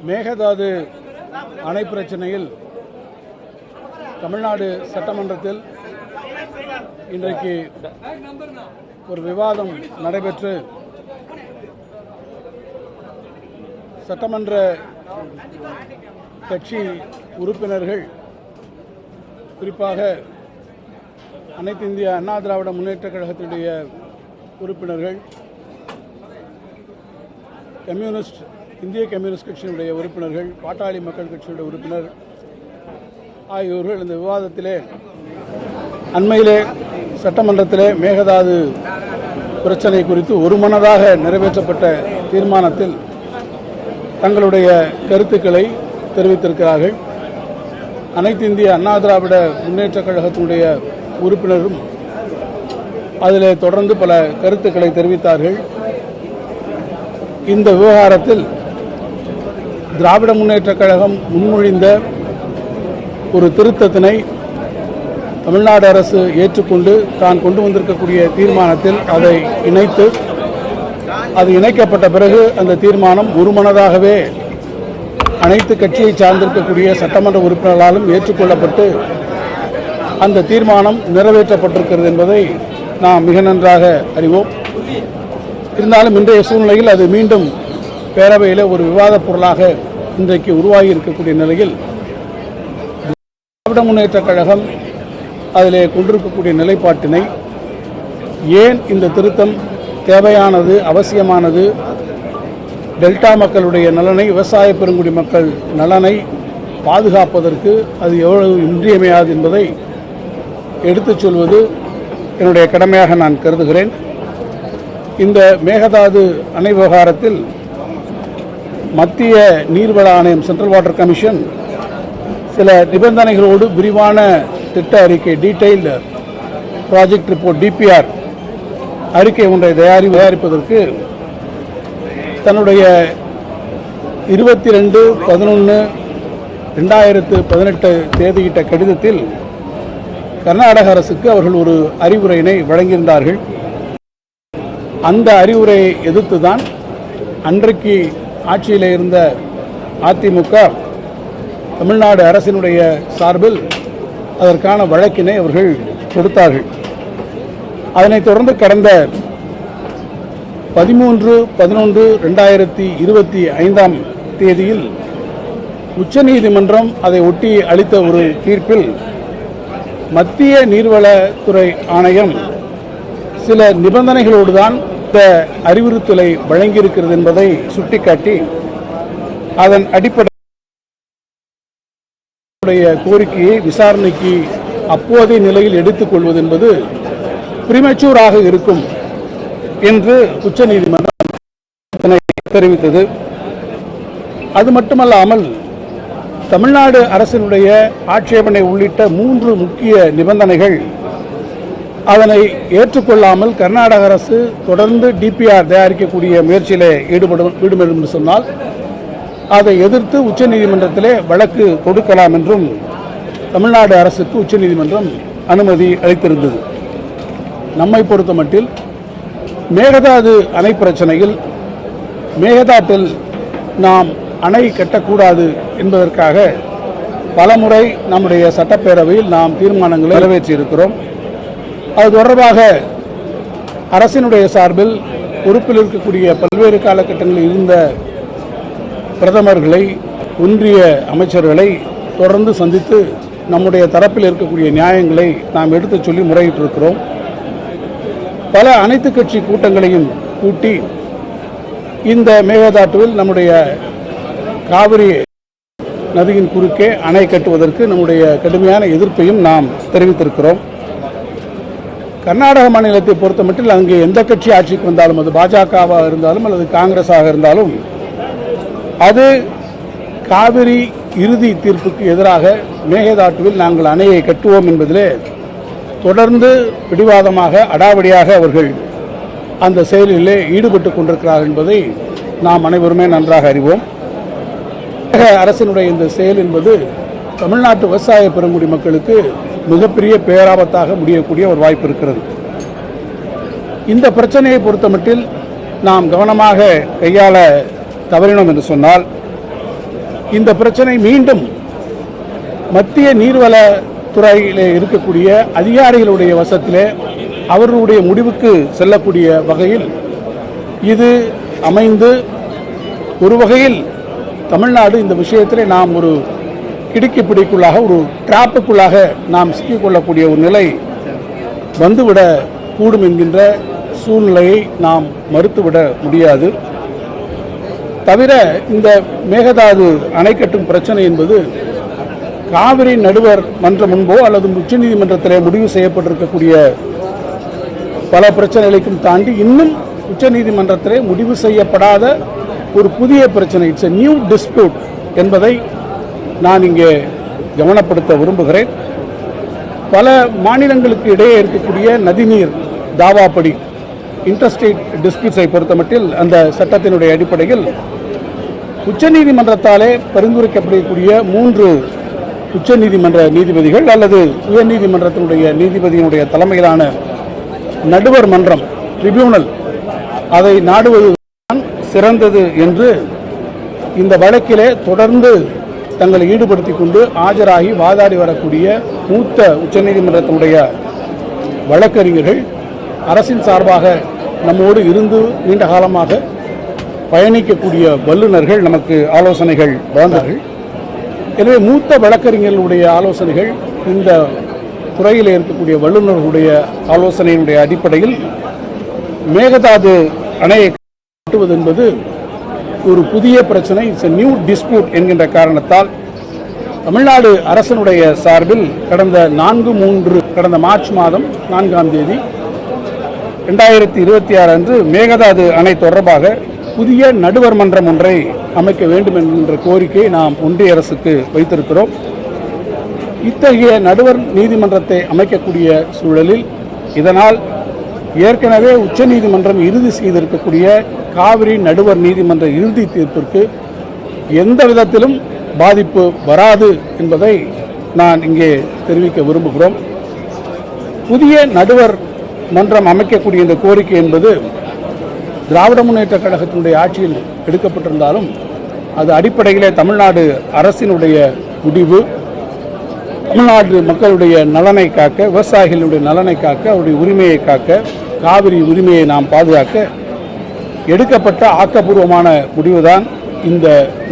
மேகதாது அணை பிரச்சனையில் தமிழ்நாடு சட்டமன்றத்தில் இன்றைக்கு ஒரு விவாதம் நடைபெற்று சட்டமன்ற கட்சி உறுப்பினர்கள், குறிப்பாக அனைத்து இந்திய அண்ணா திராவிட முன்னேற்றக் கழகத்தினுடைய உறுப்பினர்கள், இந்திய கம்யூனிஸ்ட் கட்சியினுடைய உறுப்பினர்கள், பாட்டாளி மக்கள் கட்சியுடைய உறுப்பினர் ஆகியோர்கள் இந்த விவாதத்திலே அண்மையிலே சட்டமன்றத்திலே மேகதாது பிரச்சனை குறித்து ஒருமனதாக நிறைவேற்றப்பட்ட தீர்மானத்தில் தங்களுடைய கருத்துக்களை தெரிவித்திருக்கிறார்கள். அனைத்து இந்திய அண்ணா திராவிட முன்னேற்றக் கழகத்தினுடைய உறுப்பினரும் அதிலே தொடர்ந்து பல கருத்துக்களை தெரிவித்தார்கள். இந்த விவகாரத்தில் திராவிட முன்னேற்றக் கழகம் முன்மொழிந்த ஒரு திருத்தத்தினை தமிழ்நாடு அரசு ஏற்றுக்கொண்டு தான் கொண்டு வந்திருக்கக்கூடிய தீர்மானத்தில் அதை இணைத்து, அது இணைக்கப்பட்ட பிறகு அந்த தீர்மானம் ஒருமனதாகவே அனைத்து கட்சியை சார்ந்திருக்கக்கூடிய சட்டமன்ற உறுப்பினர்களாலும் ஏற்றுக்கொள்ளப்பட்டு அந்த தீர்மானம் நிறைவேற்றப்பட்டிருக்கிறது என்பதை நாம் மிக நன்றாக அறிவோம். இருந்தாலும் இன்றைய சூழ்நிலையில் அது மீண்டும் பேரவையில் ஒரு விவாதப் பொருளாக இன்றைக்கு உருவாகி இருக்கக்கூடிய நிலையில் திராவிட முன்னேற்றக் கழகம் அதிலே கொண்டிருக்கக்கூடிய நிலைப்பாட்டினை, ஏன் இந்த திருத்தம் தேவையானது, அவசியமானது, டெல்டா மக்களுடைய நலனை, விவசாய பெருங்குடி மக்கள் நலனை பாதுகாப்பதற்கு அது எவ்வளவு இன்றியமையாது என்பதை எடுத்துச் சொல்வது என்னுடைய கடமையாக நான் கருதுகிறேன். இந்த மேகதாது அணை விவகாரத்தில் மத்திய நீர்வள ஆணையம், சென்ட்ரல் வாட்டர் கமிஷன், சில நிபந்தனைகளோடு விரிவான திட்ட அறிக்கை, டீடைல்டு ப்ராஜெக்ட் ரிப்போர்ட், டிபிஆர் அறிக்கை ஒன்றை தயாரிப்பதற்கு தன்னுடைய 22/11/2018 தேதியிட்ட கடிதத்தில் கர்நாடக அரசுக்கு அவர்கள் ஒரு அறிவுரையினை வழங்கியிருந்தார்கள். அந்த அறிவுரையை எதிர்த்துதான் அன்றைக்கு ஆட்சியில் இருந்த அதிமுக தமிழ்நாடு அரசினுடைய சார்பில் அதற்கான வழக்கினை அவர்கள் கொடுத்தார்கள். அதனைத் தொடர்ந்து கடந்த 13/11/2025 தேதியில் உச்சநீதிமன்றம் அதை ஒட்டி அளித்த ஒரு தீர்ப்பில் மத்திய நீர்வளத்துறை ஆணையம் சில நிபந்தனைகளோடு தான் இந்த அறிவுறுத்தலை வழங்கியிருக்கிறது என்பதை சுட்டிக்காட்டி, அதன் அடிப்படையில் கோரிக்கையை விசாரணைக்கு அப்போதைய நிலையில் எடுத்துக்கொள்வது என்பது பிரிமெச்சூராக இருக்கும் என்று உச்சநீதிமன்றம் தெரிவித்தது. அது மட்டுமல்லாமல் தமிழ்நாடு அரசினுடைய ஆட்சேபனை உள்ளிட்ட 3 முக்கிய நிபந்தனைகள், அதனை ஏற்றுக்கொள்ளாமல் கர்நாடக அரசு தொடர்ந்து டிபிஆர் தயாரிக்கக்கூடிய முயற்சியிலே ஈடுபடும் என்று சொன்னால் அதை எதிர்த்து உச்சநீதிமன்றத்திலே வழக்கு கொடுக்கலாம் என்றும் தமிழ்நாடு அரசுக்கு உச்சநீதிமன்றம் அனுமதி அளித்திருந்தது. நம்மை பொறுத்தமட்டில் மேகதாது அணை பிரச்சனையில் மேகதாட்டில் நாம் அணை கட்டக்கூடாது என்பதற்காக பலமுறை நம்முடைய சட்டப்பேரவையில் நாம் தீர்மானங்களை நிறைவேற்றியிருக்கிறோம். அது தொடர்பாக அரசினுடைய சார்பில் பொறுப்பில் இருக்கக்கூடிய பல்வேறு காலகட்டங்களில் இருந்த பிரதமர்களை, ஒன்றிய அமைச்சர்களை தொடர்ந்து சந்தித்து நம்முடைய தரப்பில் இருக்கக்கூடிய நியாயங்களை நாம் எடுத்துச் சொல்லி முறையிட்டிருக்கிறோம். பல அனைத்து கட்சி கூட்டங்களையும் கூட்டி இந்த மேகதாட்டுவில் நம்முடைய காவிரி நதியின் குறுக்கே அணை கட்டுவதற்கு நம்முடைய கடுமையான எதிர்ப்பையும் நாம் தெரிவித்திருக்கிறோம். கர்நாடக மாநிலத்தை பொறுத்தமட்டில் அங்கே எந்த கட்சி ஆட்சிக்கு வந்தாலும், அது பாஜகவாக இருந்தாலும் அல்லது காங்கிரஸாக இருந்தாலும், அது காவிரி இறுதி தீர்ப்புக்கு எதிராக மேகதாட்டுவில் நாங்கள் அணையை கட்டுவோம் என்பதிலே தொடர்ந்து பிடிவாதமாக, அடாவடியாக அவர்கள் அந்த செயலிலே ஈடுபட்டு கொண்டிருக்கிறார்கள் என்பதை நாம் அனைவருமே நன்றாக அறிவோம். அரசினுடைய இந்த செயல் என்பது தமிழ்நாட்டு விவசாய பெருங்குடி மக்களுக்கு மிகப்பெரிய பேராபத்தாக முடியக்கூடிய ஒரு வாய்ப்பு இருக்கிறது. இந்த பிரச்சனையை பொறுத்தமட்டில் நாம் கவனமாக கையாள தவறினோம் என்று சொன்னால் இந்த பிரச்சனை மீண்டும் மத்திய நீர்வளத்துறையிலே இருக்கக்கூடிய அதிகாரிகளுடைய வசத்திலே அவர்களுடைய முடிவுக்கு செல்லக்கூடிய வகையில் இது அமைந்து ஒரு வகையில் தமிழ்நாடு இந்த விஷயத்திலே நாம் ஒரு கிடுக்கி பிடிக்குள்ளாக ஒரு டிராப்புக்குள்ளாக நாம் சிக்கிக்கொள்ளக்கூடிய ஒரு நிலை வந்துவிட கூடும் என்கின்ற சூழ்நிலையை நாம் மறுத்துவிட முடியாது. தவிர இந்த மேகதாது அணை கட்டும் பிரச்சனை என்பது காவிரி நடுவர் மன்றம் முன்போ அல்லது உச்சநீதிமன்றத்திலே முடிவு செய்யப்பட்டிருக்கக்கூடிய பல பிரச்சனைகளையும் தாண்டி இன்னும் உச்சநீதிமன்றத்திலே முடிவு செய்யப்படாத ஒரு புதிய பிரச்சனை, இட்ஸ் எ நியூ டிஸ்பியூட் என்பதை நான் இங்கே கவனப்படுத்த விரும்புகிறேன். பல மாநிலங்களுக்கு இடையே இருக்கக்கூடிய நதிநீர் தாவாப்படி இன்டர்ஸ்டேட் டிஸ்பியூட்ஸை பொறுத்தமட்டில் அந்த சட்டத்தினுடைய அடிப்படையில் உச்சநீதிமன்றத்தாலே பரிந்துரைக்கப்படக்கூடிய 3 உச்சநீதிமன்ற நீதிபதிகள் அல்லது உயர்நீதிமன்றத்தினுடைய நீதிபதியினுடைய தலைமையிலான நடுவர் மன்றம் ட்ரிபியூனல் அதை நாடுவதுதான் சிறந்தது என்று இந்த வழக்கிலே தொடர்ந்து தங்களை ஈடுபடுத்திக் கொண்டு ஆஜராகி வாதாடி வரக்கூடிய மூத்த உச்சநீதிமன்றத்தினுடைய வழக்கறிஞர்கள் அரசின் சார்பாக நம்மோடு இருந்து நீண்ட காலமாக பயணிக்கக்கூடிய வல்லுநர்கள் நமக்கு ஆலோசனைகள் வழங்கினார்கள். எனவே மூத்த வழக்கறிஞர்களுடைய ஆலோசனைகள் இந்த துறையில் இருக்கக்கூடிய வல்லுநர்களுடைய ஆலோசனையினுடைய அடிப்படையில் மேகதாது அணையை கட்டுவது என்பது ஒரு புதிய பிரச்சனை, இட்ஸ் எ நியூ டிஸ்பியூட் என்கின்ற காரணத்தால் தமிழ்நாடு அரசனுடைய சார்பில் கடந்த மார்ச் மாதம் 4ஆம் தேதி 2026 அன்று மேகதாது அணை தொடர்பாக புதிய நடுவர் மன்றம் ஒன்றை அமைக்க வேண்டும் என்கின்ற கோரிக்கையை நாம் ஒன்றிய அரசுக்கு வைத்திருக்கிறோம். இத்தகைய நடுவர் நீதிமன்றத்தை அமைக்கக்கூடிய சூழலில் இதனால் ஏற்கனவே உச்சநீதிமன்றம் இறுதி செய்திருக்கக்கூடிய காவிரி நடுவர் நீதிமன்ற இறுதி தீர்ப்பிற்கு எந்த விதத்திலும் பாதிப்பு வராது என்பதை நான் இங்கே தெரிவிக்க விரும்புகிறோம். புதிய நடுவர் மன்றம் அமைக்கக்கூடிய இந்த கோரிக்கை என்பது திராவிட முன்னேற்ற கழகத்தினுடைய ஆட்சியில் எடுக்கப்பட்டிருந்தாலும் அது அடிப்படையிலே தமிழ்நாடு அரசினுடைய முடிவு. தமிழ்நாடு மக்களுடைய நலனை காக்க, விவசாயிகளுடைய நலனை காக்க, அவருடைய உரிமையை காக்க, காவிரி உரிமையை நாம் பாதுகாக்க எடுக்கப்பட்ட ஆக்கப்பூர்வமான முடிவுதான் இந்த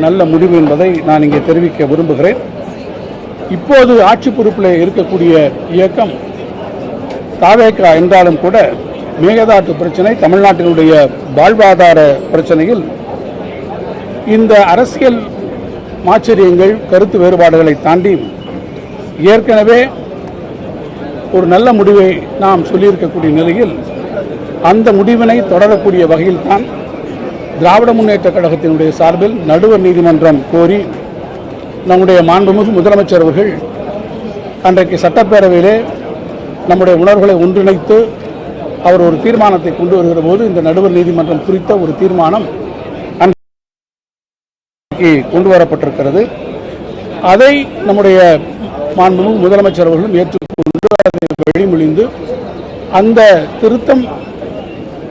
நல்ல முடிவு என்பதை நான் இங்கே தெரிவிக்க விரும்புகிறேன். இப்போது ஆட்சி பொறுப்பில் இருக்கக்கூடிய இயக்கம் தாவேகா என்றாலும் கூட மேகதாட்டு பிரச்சனை தமிழ்நாட்டினுடைய வாழ்வாதார பிரச்சனையில் இந்த அரசியல் மாச்சரியங்கள், கருத்து வேறுபாடுகளை தாண்டி ஏற்கனவே ஒரு நல்ல முடிவை நாம் சொல்லியிருக்கக்கூடிய நிலையில் அந்த முடிவினை தொடரக்கூடிய வகையில் தான் திராவிட முன்னேற்ற கழகத்தினுடைய சார்பில் நடுவர் நீதிமன்றம் கோரி நம்முடைய மாண்புமிகு முதலமைச்சர் அவர்கள் அன்றைக்கு சட்டப்பேரவையிலே நம்முடைய உணர்வுகளை ஒன்றிணைத்து அவர் ஒரு தீர்மானத்தை கொண்டு வருகிற போது இந்த நடுவர் நீதிமன்றம் குறித்த ஒரு தீர்மானம் கொண்டு வரப்பட்டிருக்கிறது. அதை நம்முடைய மாண்புமிகு முதலமைச்சர் அவர்களும் ஏற்றுக்கொண்டு அதை வழிமொழிந்து அந்த திருத்தம்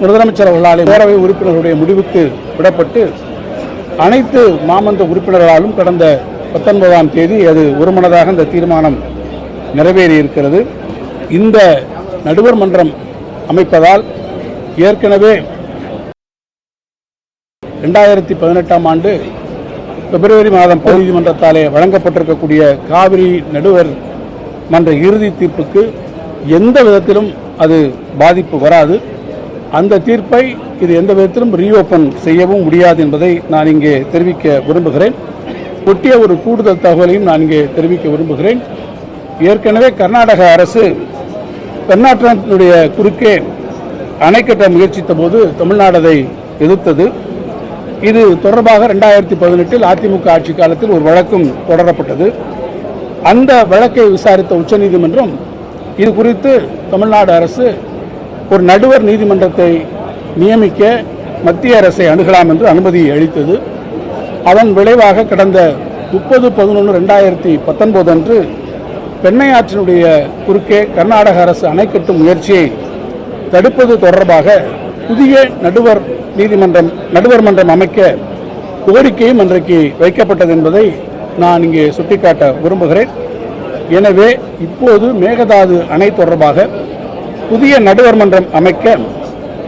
முதலமைச்சர் அவர்களால் பேரவை உறுப்பினர்களுடைய முடிவுக்கு விடப்பட்டு அனைத்து மாமன்ற உறுப்பினர்களாலும் கடந்த 19ஆம் தேதி அது ஒருமனதாக இந்த தீர்மானம் நிறைவேறியிருக்கிறது. இந்த நடுவர் மன்றம் அமைப்பதால் ஏற்கனவே 2018ஆம் ஆண்டு பிப்ரவரி மாதம் நீதிமன்றத்தாலே வழங்கப்பட்டிருக்கக்கூடிய காவிரி நடுவர் மன்ற இறுதி தீர்ப்புக்கு எந்த விதத்திலும் அது பாதிப்பு வராது. அந்த தீர்ப்பை இது எந்த விதத்திலும் ரீஓபன் செய்யவும் முடியாது என்பதை நான் இங்கே தெரிவிக்க விரும்புகிறேன். ஒட்டிய ஒரு கூடுதல் தகவலையும் நான் இங்கே தெரிவிக்க விரும்புகிறேன். ஏற்கனவே கர்நாடக அரசு பெண்ணாற்றினுடைய குறுக்கே அணை கட்ட முயற்சித்த போது தமிழ்நாடு அதை எதிர்த்தது. இது தொடர்பாக 2018 அதிமுக ஆட்சி காலத்தில் ஒரு வழக்கும் தொடரப்பட்டது. அந்த வழக்கை விசாரித்த உச்சநீதிமன்றம் இது குறித்து தமிழ்நாடு அரசு ஒரு நடுவர் நீதிமன்றத்தை நியமிக்க மத்திய அரசை அணுகலாம் என்று அனுமதி அளித்தது. அதன் விளைவாக கடந்த 30/11/2019 அன்று பெண்ணையாற்றினுடைய குறுக்கே கர்நாடக அரசு அணை கட்டும் முயற்சியை தடுப்பது தொடர்பாக புதிய நடுவர் மன்றம் அமைக்க கோரிக்கையும் அன்றைக்கு வைக்கப்பட்டது என்பதை நான் இங்கே சுட்டிக்காட்ட விரும்புகிறேன். எனவே இப்போது மேகதாது அணை தொடர்பாக புதிய நடுவர் மன்றம் அமைக்க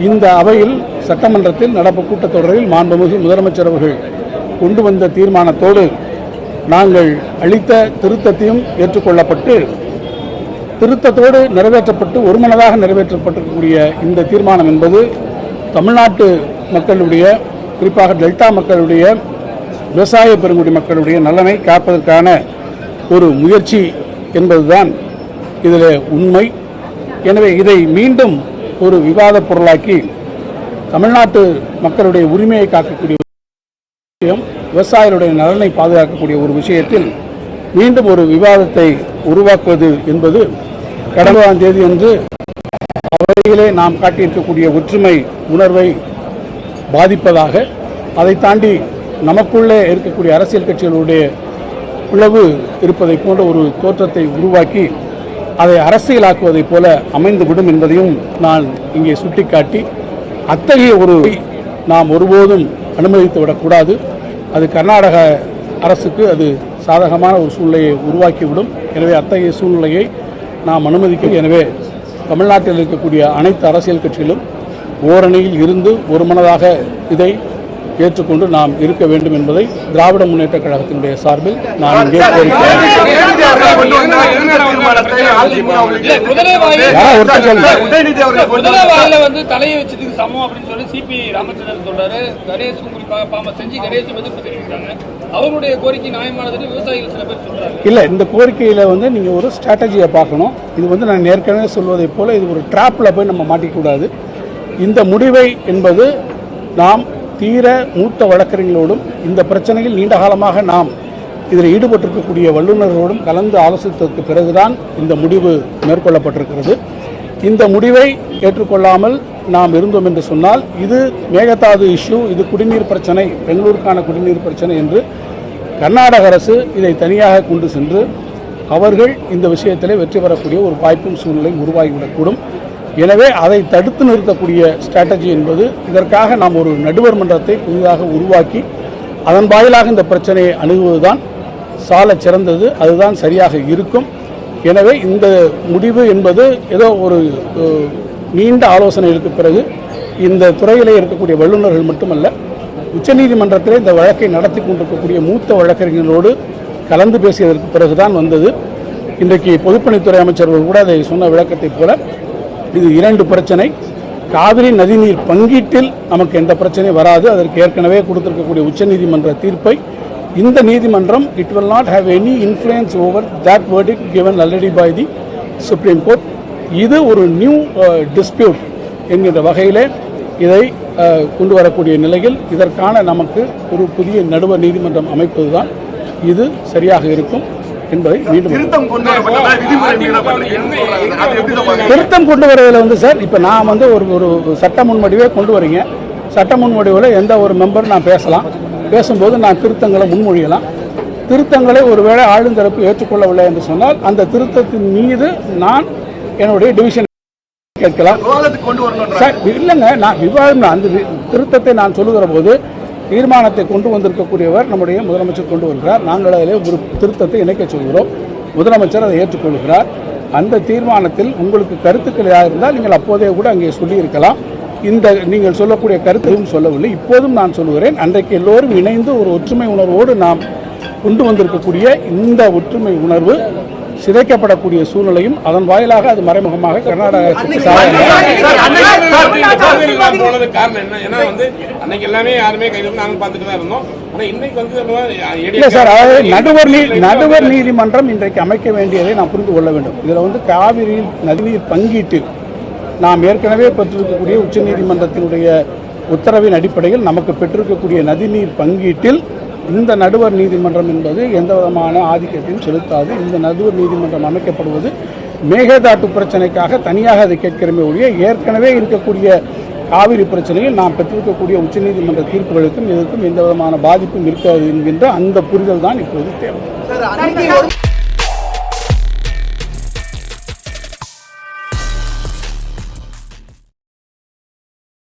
இந்த அவையில் சட்டமன்றத்தில் நடப்பு கூட்டத்தொடரில் மாண்புமிகு முதலமைச்சர் அவர்கள் கொண்டு வந்த தீர்மானத்தோடு நாங்கள் அளித்த திருத்தத்தையும் ஏற்றுக்கொள்ளப்பட்டு திருத்தத்தோடு நிறைவேற்றப்பட்டு ஒருமனதாக நிறைவேற்றப்பட்டிருக்கக்கூடிய இந்த தீர்மானம் என்பது தமிழ்நாட்டு மக்களுடைய, குறிப்பாக டெல்டா மக்களுடைய, விவசாய பெருங்குடி மக்களுடைய நலனை காப்பதற்கான ஒரு முயற்சி என்பதுதான் இதில் உண்மை. எனவே இதை மீண்டும் ஒரு விவாத பொருளாக்கி தமிழ்நாட்டு மக்களுடைய உரிமையை காக்கக்கூடிய விஷயம், விவசாயிகளுடைய நலனை பாதுகாக்கக்கூடிய ஒரு விஷயத்தில் மீண்டும் ஒரு விவாதத்தை உருவாக்குவது என்பது கடந்த தேதி அன்று அவையிலே நாம் காட்டியிருக்கக்கூடிய ஒற்றுமை உணர்வை பாதிப்பதாக, அதை தாண்டி நமக்குள்ளே இருக்கக்கூடிய அரசியல் கட்சிகளுடைய பிளவு இருப்பதை போன்ற ஒரு தோற்றத்தை உருவாக்கி அதை அரசியலாக்குவதைப் போல அமைந்துவிடும் என்பதையும் நான் இங்கே சுட்டிக்காட்டி, அத்தகைய ஒரு நாம் ஒருபோதும் அனுமதித்து விடக்கூடாது. அது கர்நாடக அரசுக்கு அது சாதகமான ஒரு சூழ்நிலையை உருவாக்கிவிடும். எனவே அத்தகைய சூழ்நிலையை நாம் அனுமதிக்க, எனவே தமிழ்நாட்டில் இருக்கக்கூடிய அனைத்து அரசியல் கட்சிகளும் ஓரணியில் இருந்து ஒருமனதாக இதை ஏற்றுக்கொண்டு நாம் இருக்க வேண்டும் என்பதை திராவிட முன்னேற்ற கழகத்தினுடைய சார்பில் நான் இங்கே இல்ல, இந்த கோரிக்கையில நீங்க ஒரு ஸ்ட்ராட்டஜியை பார்க்கணும். இது நான் ஏற்கனவே சொல்வதை போல இது ஒரு டிராப்ல போய் நம்ம மாட்டிக்கூடாது. இந்த முடிவை என்பது நாம் தீர மூத்த வழக்கறிஞர்களோடும் இந்த பிரச்சனையில் நீண்ட காலமாக நாம் இதில் ஈடுபட்டிருக்கக்கூடிய வல்லுநர்களோடும் கலந்து ஆலோசித்ததற்கு பிறகுதான் இந்த முடிவு மேற்கொள்ளப்பட்டிருக்கிறது. இந்த முடிவை ஏற்றுக்கொள்ளாமல் நாம் இருந்தோம் என்று சொன்னால் இது மேகதாது இஷ்யூ, இது குடிநீர் பிரச்சனை, பெங்களூருக்கான குடிநீர் பிரச்சனை என்று கர்நாடக அரசு இதை தனியாக கொண்டு சென்று அவர்கள் இந்த விஷயத்திலே வெற்றி பெறக்கூடிய ஒரு வாய்ப்பும் சூழ்நிலையும் உருவாகிவிடக்கூடும். எனவே அதை தடுத்து நிறுத்தக்கூடிய ஸ்ட்ராட்டஜி என்பது, இதற்காக நாம் ஒரு நடுவர் மன்றத்தை புதிதாக உருவாக்கி அதன் வாயிலாக இந்த பிரச்சனையை அணுகுவதுதான் சால சிறந்தது, அதுதான் சரியாக இருக்கும். எனவே இந்த முடிவு என்பது ஏதோ ஒரு நீண்ட ஆலோசனைகளுக்கு பிறகு இந்த துறையிலே இருக்கக்கூடிய வல்லுநர்கள் மட்டுமல்ல, உச்சநீதிமன்றத்திலே இந்த வழக்கை நடத்தி கொண்டிருக்கக்கூடிய மூத்த வழக்கறிஞர்களோடு கலந்து பேசியதற்கு பிறகுதான் வந்தது. இன்றைக்கு பொதுப்பணித்துறை அமைச்சர்கள் கூட அதை சொன்ன விளக்கத்தைப் போல இது இரண்டு பிரச்சனை. காவிரி நதிநீர் பங்கீட்டில் நமக்கு எந்த பிரச்சனையும் வராது. அதற்கு ஏற்கனவே கொடுத்திருக்கக்கூடிய உச்சநீதிமன்ற தீர்ப்பை இந்த நீதிமன்றம் it will not have any influence over that verdict given already by the Supreme Court. இது ஒரு நியூ டிஸ்பியூட் என்கின்ற வகையிலே இதை கொண்டு வரக்கூடிய நிலையில் இதற்கான நமக்கு ஒரு புதிய நடுவர் நீதிமன்றம் அமைப்பதுதான் இது சரியாக இருக்கும் என்பதை மீண்டும் திருத்தம் கொண்டு வருவதில் சார், இப்போ நான் ஒரு சட்ட முன்வடிவை கொண்டு வரீங்க. சட்ட முன்வடிவில் எந்த ஒரு மெம்பர் நான் பேசும்போது நான் திருத்தங்களை முன்மொழியலாம். திருத்தங்களை ஒருவேளை ஆளுந்தரப்பு ஏற்றுக்கொள்ளவில்லை என்று சொன்னால் அந்த திருத்தத்தின் மீது நான் என்னுடைய டிவிஷன் கேட்கலாம். இல்லைங்க, நான் விவாதம், அந்த திருத்தத்தை நான் சொல்லுகிற போது தீர்மானத்தை கொண்டு வந்திருக்கக்கூடியவர் நம்முடைய முதலமைச்சர் கொண்டு வருகிறார். நாங்கள் அதில் ஒரு திருத்தத்தை இணைக்க சொல்கிறோம். முதலமைச்சர் அதை ஏற்றுக்கொள்கிறார். அந்த தீர்மானத்தில் உங்களுக்கு கருத்துக்கள் ஏதாவது இருந்தால் நீங்கள் அப்போதே கூட அங்கே சொல்லியிருக்கலாம். இந்த நீங்கள் சொல்லக்கூடிய கருத்தையும் சொல்லவில்லை. இப்போதும் நான் சொல்லுகிறேன், அன்றைக்கு எல்லோரும் இணைந்து ஒரு ஒற்றுமை உணர்வோடு நாம் கொண்டு வந்திருக்கக்கூடிய இந்த ஒற்றுமை உணர்வு சிதைக்கப்படக்கூடிய சூழ்நிலையும் அதன் வாயிலாக அது மறைமுகமாக கர்நாடக நடுவர் நீதிமன்றம் இன்றைக்கு அமைக்க வேண்டியதை நாம் புரிந்து கொள்ள வேண்டும். இதில் காவிரி நதிநீர் பங்கீட்டில் நாம் ஏற்கனவே பெற்றிருக்கக்கூடிய உச்சநீதிமன்றத்தினுடைய உத்தரவின் அடிப்படையில் நமக்கு பெற்றிருக்கக்கூடிய நதிநீர் பங்கீட்டில் இந்த நடுவர் நீதிமன்றம் என்பது எந்த விதமான ஆதிக்கத்தையும் செலுத்தாது. இந்த நடுவர் நீதிமன்றம் அமைக்கப்படுவது மேகதாட்டு பிரச்சனைக்காக தனியாக அதை கேட்கிறமே ஒழிய ஏற்கனவே இருக்கக்கூடிய காவிரி பிரச்சனையில் நாம் பெற்றிருக்கக்கூடிய உச்சநீதிமன்ற தீர்ப்புகளுக்கும் இதற்கும் எந்த விதமான பாதிப்பும் இருக்காது என்கின்ற அந்த புரிதல் தான் இப்போது தேவை.